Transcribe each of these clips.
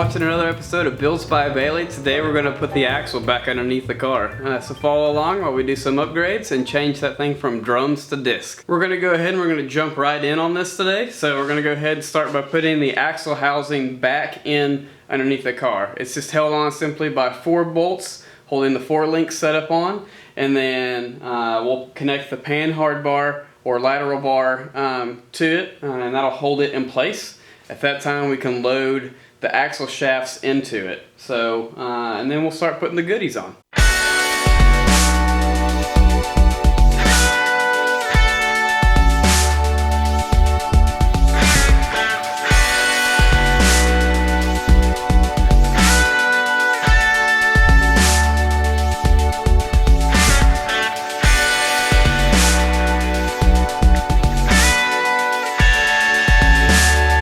watching another episode of Builds by Bailey. Today we're going to put the axle back underneath the car. So follow along while we do some upgrades and change that thing from drums to disc. We're going to go ahead and we're going to jump right in on this today. So we're going to go ahead and start by putting the axle housing back in underneath the car. It's just held on simply by 4 bolts holding the 4 links set up on, and then we'll connect the pan hard bar or lateral bar to it, and that'll hold it in place. At that time we can load the axle shafts into it. So, and then we'll start putting the goodies on.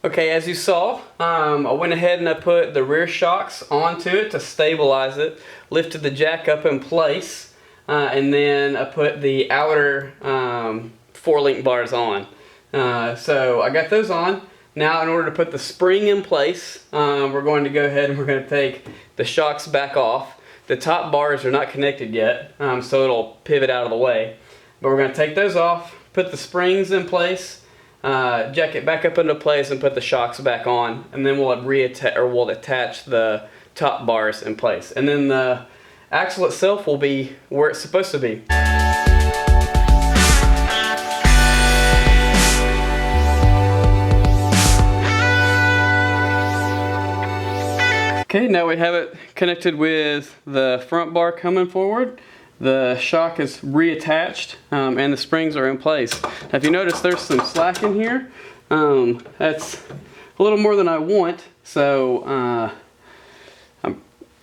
Okay, as you saw, I went ahead and I put the rear shocks onto it to stabilize it, lifted the jack up in place, and then I put the outer 4-link bars on. So I got those on. Now in order to put the spring in place, we're going to go ahead and we're going to take the shocks back off. The top bars are not connected yet, so it'll pivot out of the way. But we're going to take those off, put the springs in place, jack it back up into place and put the shocks back on, and then we'll attach the top bars in place, and then the axle itself will be where it's supposed to be. Okay, now we have it connected with the front bar coming forward. The shock is reattached and the springs are in place. Now if you notice, there's some slack in here. That's a little more than I want, so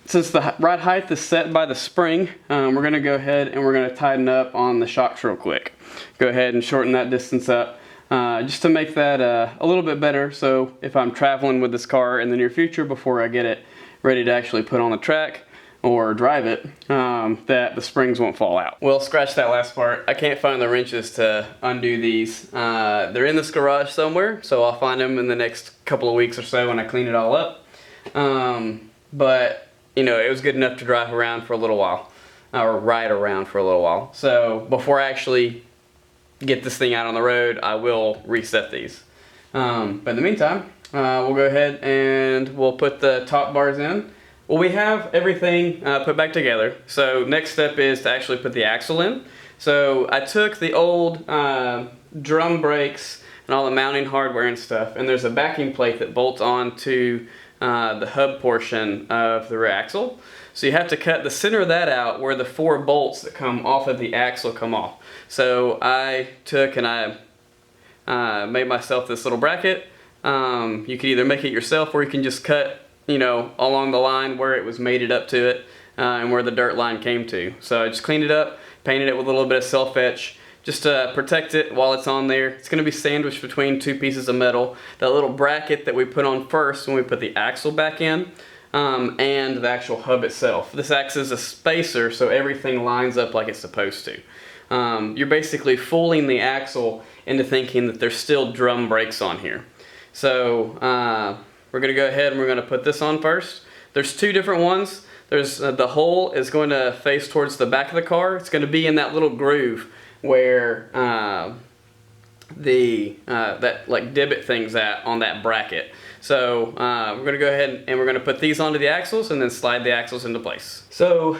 since the right height is set by the spring, we're going to go ahead and we're going to tighten up on the shocks real quick. Go ahead and shorten that distance up just to make that a little bit better, so if I'm traveling with this car in the near future before I get it ready to actually put on the track or drive it, that the springs won't fall out. Well, scratch that last part. I can't find the wrenches to undo these. They're in this garage somewhere, so I'll find them in the next couple of weeks or so when I clean it all up. But, you know, it was good enough to drive around for a little while, or ride around for a little while. So before I actually get this thing out on the road, I will reset these. But in the meantime, we'll go ahead and we'll put the top bars in. Well, we have everything put back together, so next step is to actually put the axle in. So I took the old drum brakes and all the mounting hardware and stuff, and there's a backing plate that bolts onto the hub portion of the rear axle. So you have to cut the center of that out where the 4 bolts that come off of the axle come off. So I took and I made myself this little bracket. You can either make it yourself or you can just cut, you know, along the line where it was mated up to it and where the dirt line came to. So I just cleaned it up, painted it with a little bit of self-etch just to protect it while it's on there. It's going to be sandwiched between 2 pieces of metal. That little bracket that we put on first when we put the axle back in, and the actual hub itself. This acts as a spacer so everything lines up like it's supposed to. You're basically fooling the axle into thinking that there's still drum brakes on here. So we're going to go ahead and we're going to put this on first. There's 2 different ones. There's the hole is going to face towards the back of the car. It's going to be in that little groove where that like divot thing's at on that bracket. So we're going to go ahead and we're going to put these onto the axles and then slide the axles into place. So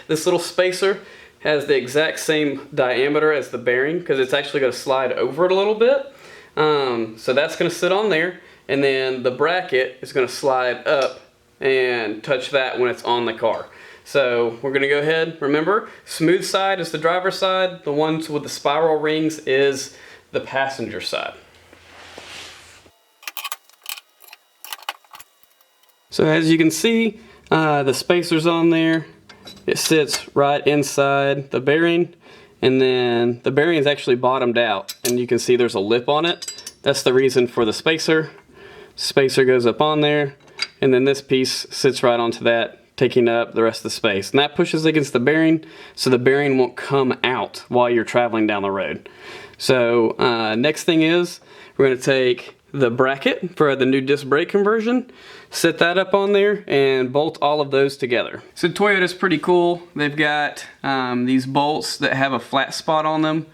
this little spacer has the exact same diameter as the bearing because it's actually going to slide over it a little bit. So that's going to sit on there. And then the bracket is going to slide up and touch that when it's on the car. So we're going to go ahead, remember, smooth side is the driver's side, the ones with the spiral rings is the passenger side. So as you can see, the spacer's on there. It sits right inside the bearing, and then the bearing is actually bottomed out, and you can see there's a lip on it. That's the reason for the spacer. Spacer goes up on there, and then this piece sits right onto that, taking up the rest of the space. And that pushes against the bearing, so the bearing won't come out while you're traveling down the road. So next thing is, we're going to take the bracket for the new disc brake conversion, set that up on there, and bolt all of those together. So Toyota's pretty cool. They've got these bolts that have a flat spot on them.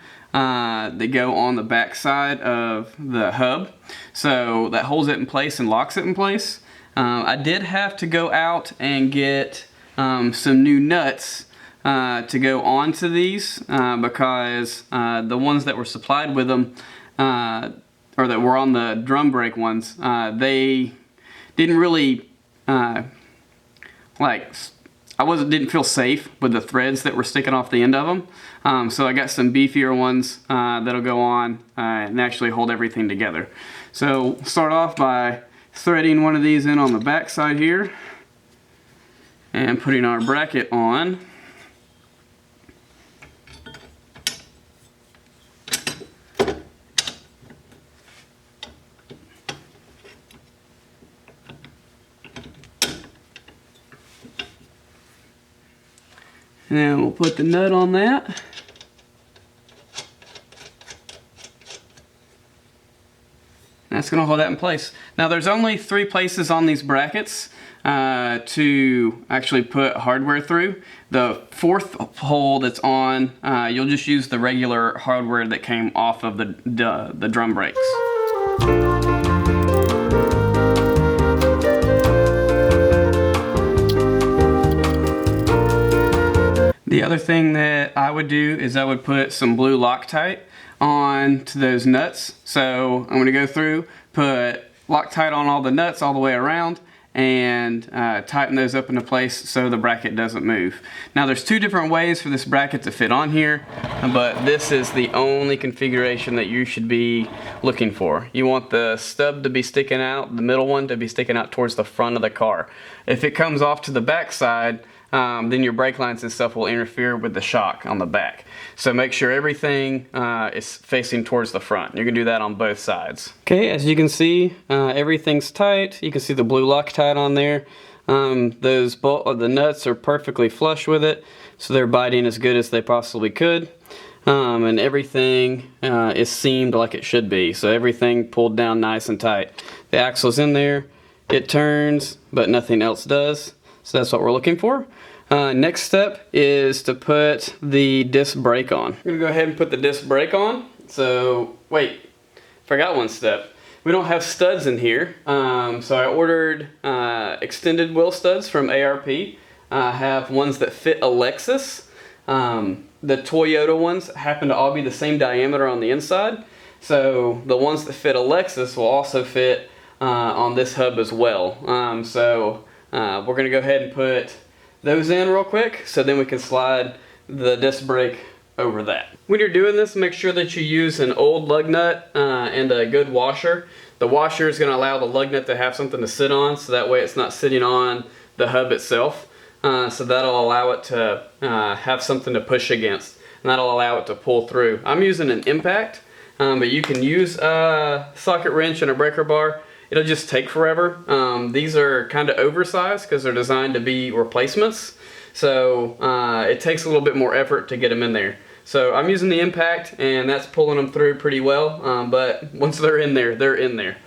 They go on the back side of the hub, so that holds it in place and locks it in place. I did have to go out and get some new nuts to go onto these because the ones that were supplied with them, or that were on the drum brake ones, they didn't really didn't feel safe with the threads that were sticking off the end of them. So I got some beefier ones that'll go on and actually hold everything together. So start off by threading one of these in on the back side here and putting our bracket on. And then we'll put the nut on that. That's going to hold that in place. Now there's only 3 places on these brackets to actually put hardware through. The 4th hole that's on, you'll just use the regular hardware that came off of the drum brakes. The other thing that I would do is I would put some blue Loctite on to those nuts. So I'm going to go through, put Loctite on all the nuts all the way around, and tighten those up into place so the bracket doesn't move. Now there's 2 different ways for this bracket to fit on here, but this is the only configuration that you should be looking for. You want the stub to be sticking out, the middle one to be sticking out towards the front of the car. If it comes off to the back side, then your brake lines and stuff will interfere with the shock on the back. So make sure everything is facing towards the front. You can do that on both sides. Okay, as you can see, everything's tight. You can see the blue Loctite on there. The nuts are perfectly flush with it, so they're biting as good as they possibly could. And everything is seamed like it should be. So everything pulled down nice and tight. The axle's in there. It turns, but nothing else does. So that's what we're looking for. Next step is to put the disc brake on. We're gonna go ahead and put the disc brake on. So, wait, forgot one step. We don't have studs in here. So I ordered extended wheel studs from ARP. I have ones that fit a Lexus. The Toyota ones happen to all be the same diameter on the inside. So the ones that fit a Lexus will also fit on this hub as well. We're going to go ahead and put those in real quick so then we can slide the disc brake over that. When you're doing this, make sure that you use an old lug nut and a good washer. The washer is going to allow the lug nut to have something to sit on, so that way it's not sitting on the hub itself. So that'll allow it to have something to push against, and that'll allow it to pull through. I'm using an impact, but you can use a socket wrench and a breaker bar. It'll just take forever. These are kind of oversized because they're designed to be replacements. So it takes a little bit more effort to get them in there. So I'm using the impact and that's pulling them through pretty well. But once they're in there, they're in there.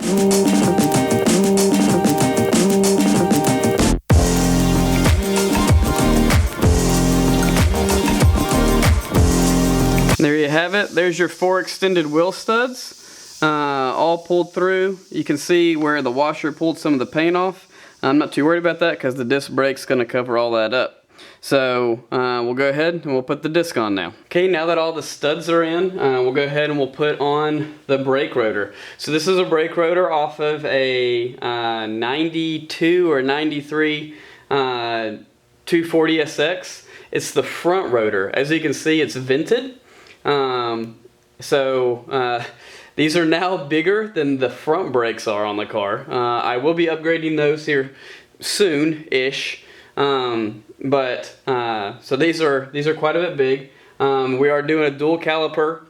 There you have it. There's your 4 extended wheel studs. All pulled through. You can see where the washer pulled some of the paint off. I'm not too worried about that because the disc brake's going to cover all that up. So we'll go ahead and we'll put the disc on now. Okay, now that all the studs are in, we'll go ahead and we'll put on the brake rotor. So this is a brake rotor off of a 92 or 93 240SX. It's the front rotor. As you can see, it's vented. These are now bigger than the front brakes are on the car. I will be upgrading those here soon-ish. So these are quite a bit big. We are doing a dual caliper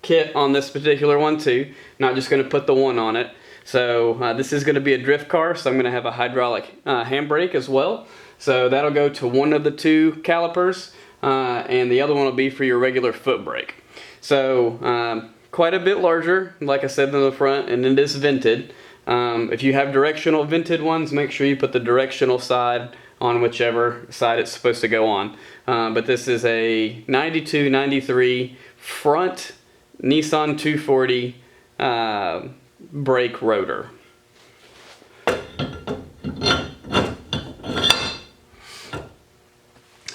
kit on this particular one too. Not just going to put the one on it. So this is going to be a drift car, so I'm going to have a hydraulic handbrake as well. So that'll go to one of the 2 calipers, and the other one will be for your regular foot brake. So quite a bit larger, like I said, than the front, and it is vented. If you have directional vented ones, make sure you put the directional side on whichever side it's supposed to go on. But this is a 92, 93 front Nissan 240 brake rotor.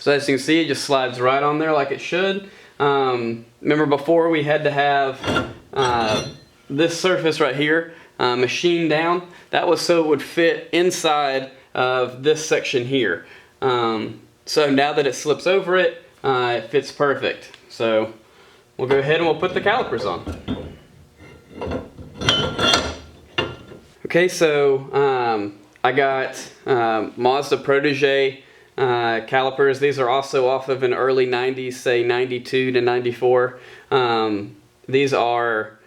So as you can see, it just slides right on there like it should. Remember before we had to have this surface right here machined down. That was so it would fit inside of this section here. So now that it slips over it, it fits perfect. So we'll go ahead and we'll put the calipers on. Okay, so I got Mazda Protege calipers. These are also off of an early 90s, say 92 to 94. These are,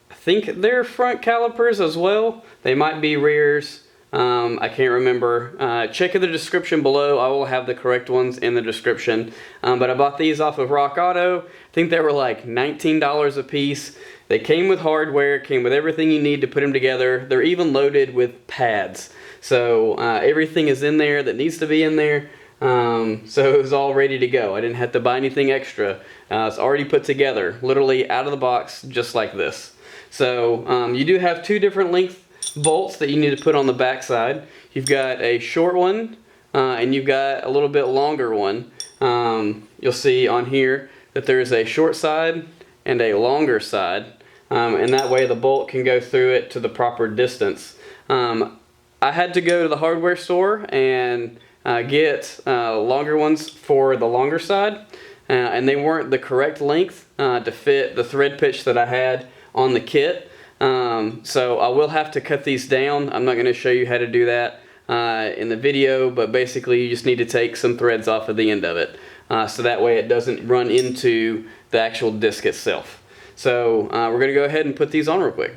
I think they're front calipers as well. They might be rears. I can't remember. Check in the description below. I will have the correct ones in the description. But I bought these off of Rock Auto. I think they were like $19 a piece. They came with hardware, came with everything you need to put them together. They're even loaded with pads. So everything is in there that needs to be in there. So it was all ready to go. I didn't have to buy anything extra. It's already put together, literally out of the box, just like this. So you do have two different length bolts that you need to put on the back side. You've got a short one and you've got a little bit longer one. You'll see on here that there's a short side and a longer side, and that way the bolt can go through it to the proper distance. I had to go to the hardware store and get longer ones for the longer side, and they weren't the correct length to fit the thread pitch that I had on the kit. So I will have to cut these down. I'm not going to show you how to do that in the video, but basically you just need to take some threads off of the end of it, so that way it doesn't run into the actual disc itself. So we're going to go ahead and put these on real quick.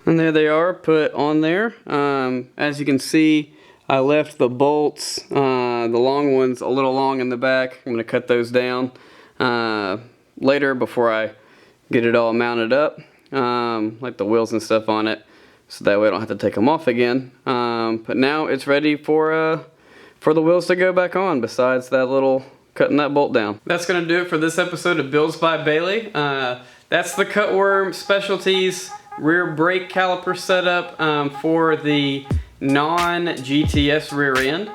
And there they are, put on there. As you can see, I left the bolts, the long ones, a little long in the back. I'm going to cut those down later before I get it all mounted up, like the wheels and stuff on it, so that way I don't have to take them off again. But now it's ready for the wheels to go back on, besides that little cutting that bolt down. That's going to do it for this episode of Builds by Bailey. That's the Cutworm Specialties rear brake caliper setup for the non-GTS rear end.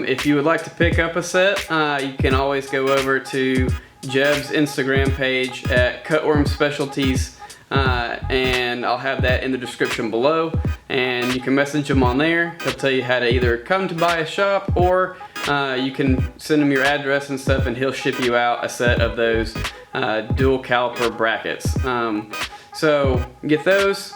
If you would like to pick up a set, you can always go over to Jeb's Instagram page at Cutworm Specialties, and I'll have that in the description below, and you can message him on there. He'll tell you how to either come to buy a shop, or you can send him your address and stuff, and he'll ship you out a set of those dual caliper brackets. So get those.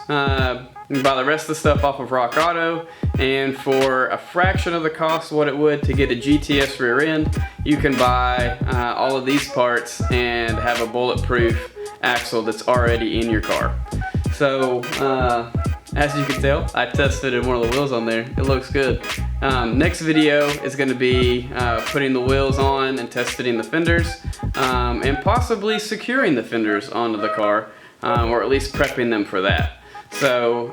You buy the rest of the stuff off of Rock Auto, and for a fraction of the cost what it would to get a GTS rear end, you can buy all of these parts and have a bulletproof axle that's already in your car. So as you can tell, I tested one of the wheels on there. It looks good. Next video is going to be putting the wheels on and testing the fenders, and possibly securing the fenders onto the car, or at least prepping them for that. So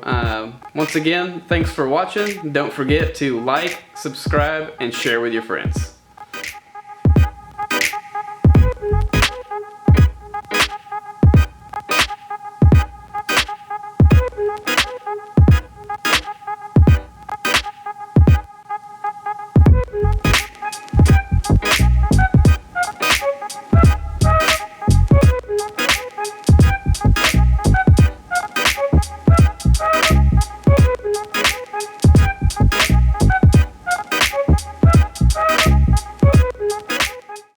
once again, thanks for watching. Don't forget to like, subscribe, and share with your friends.